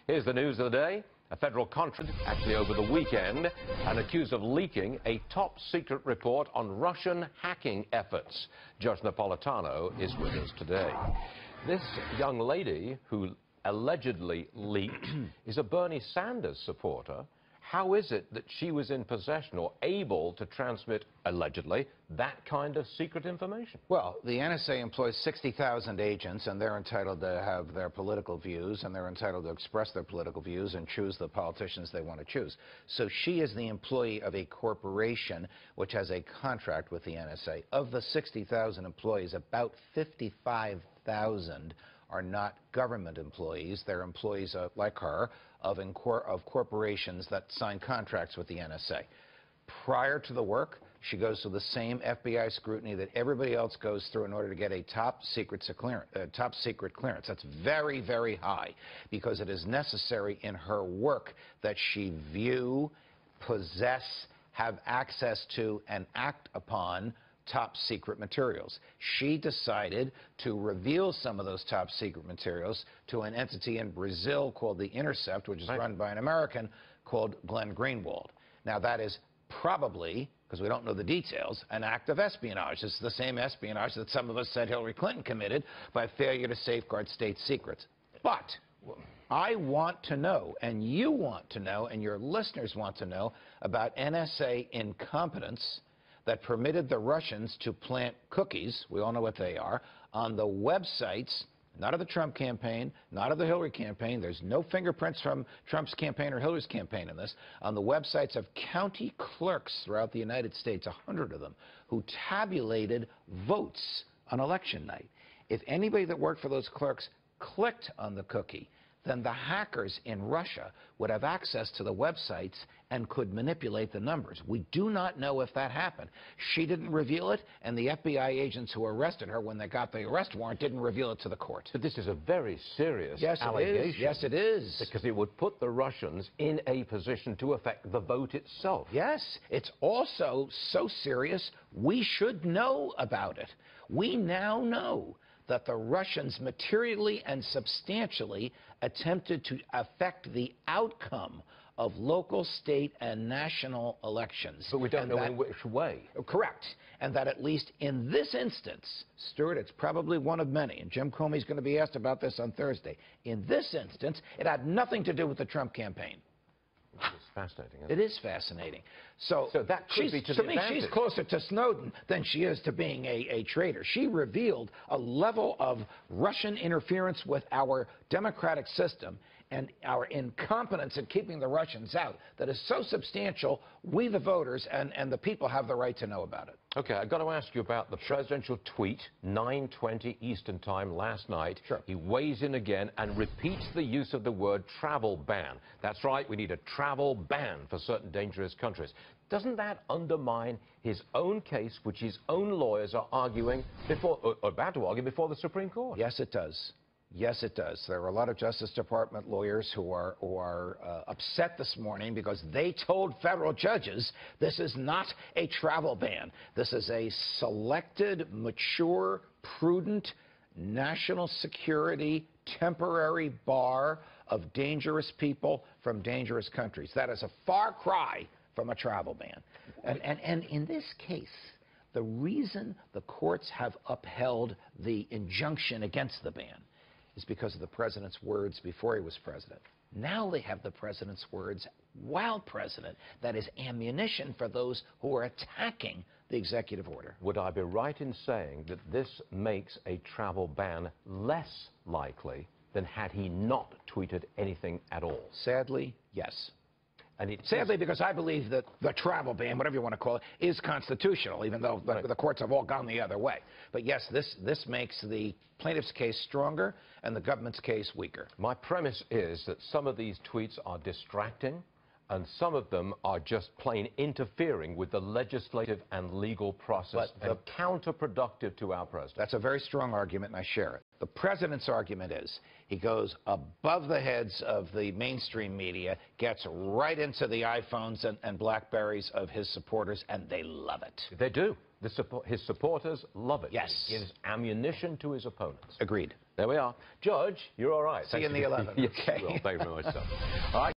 Here's the news of the day. A federal contract, actually over the weekend, and accused of leaking a top-secret report on Russian hacking efforts. Judge Napolitano is with us today. This young lady who allegedly leaked is a Bernie Sanders supporter. How is it that she was in possession or able to transmit, allegedly, that kind of secret information? Well, the NSA employs 60,000 agents, and they're entitled to have their political views, and they're entitled to express their political views and choose the politicians they want to choose. So she is the employee of a corporation which has a contract with the NSA. Of the 60,000 employees, about 55,000 are not government employees. They're employees like her of corporations that sign contracts with the NSA. Prior to the work, she goes through the same FBI scrutiny that everybody else goes through in order to get a top secret clearance. That's very, very high, because it is necessary in her work that she view, possess, have access to, and act upon top secret materials. She decided to reveal some of those top secret materials to an entity in Brazil called the Intercept, which is run by an American called Glenn Greenwald. Now, that is probably, because we don't know the details, an act of espionage. It's the same espionage that some of us said Hillary Clinton committed by failure to safeguard state secrets. But I want to know, and you want to know, and your listeners want to know about NSA incompetence that permitted the Russians to plant cookies, we all know what they are, on the websites, not of the Trump campaign, not of the Hillary campaign. There's no fingerprints from Trump's campaign or Hillary's campaign in this, on the websites of county clerks throughout the United States, 100 of them, who tabulated votes on election night. If anybody that worked for those clerks clicked on the cookie, then the hackers in Russia would have access to the websites and could manipulate the numbers. We do not know if that happened. She didn't reveal it, and the FBI agents who arrested her when they got the arrest warrant didn't reveal it to the court. But this is a very serious allegation. Yes, it is. Because it would put the Russians in a position to affect the vote itself. Yes, it's also so serious, we should know about it. We now know that the Russians materially and substantially attempted to affect the outcome of local, state, and national elections. But we don't know in which way. Correct. And that at least in this instance, Stuart, it's probably one of many, and Jim Comey's going to be asked about this on Thursday. In this instance, it had nothing to do with the Trump campaign. It's fascinating. It is fascinating. So that could be to me, she's closer to Snowden than she is to being a traitor. She revealed a level of Russian interference with our democratic system and our incompetence in keeping the Russians out that is so substantial, we the voters and the people have the right to know about it. Okay, I've got to ask you about the presidential tweet, 9:20 Eastern Time last night. Sure. He weighs in again and repeats the use of the word travel ban. That's right, we need a travel ban for certain dangerous countries. Doesn't that undermine his own case, which his own lawyers are arguing before, or about to argue before the Supreme Court? Yes, it does. Yes, it does. There are a lot of Justice Department lawyers who are upset this morning because they told federal judges this is not a travel ban. This is a selected, mature, prudent, national security, temporary bar of dangerous people from dangerous countries. That is a far cry from a travel ban. And in this case, the reason the courts have upheld the injunction against the ban is because of the president's words before he was president. Now they have the president's words while president. That is ammunition for those who are attacking the executive order. Would I be right in saying that this makes a travel ban less likely than had he not tweeted anything at all? Sadly, yes. And sadly, because I believe that the travel ban, whatever you want to call it, is constitutional, even though the courts have all gone the other way. But yes, this makes the plaintiff's case stronger and the government's case weaker. My premise is that some of these tweets are distracting, and some of them are just plain interfering with the legislative and legal process and counterproductive to our president. That's a very strong argument, and I share it. The president's argument is he goes above the heads of the mainstream media, gets right into the iPhones and BlackBerries of his supporters, and they love it. They do. His supporters love it. Yes. It gives ammunition to his opponents. Agreed. There we are. Judge, you're all right. See you in the 11. Okay. Well, thank you very much, sir. All right.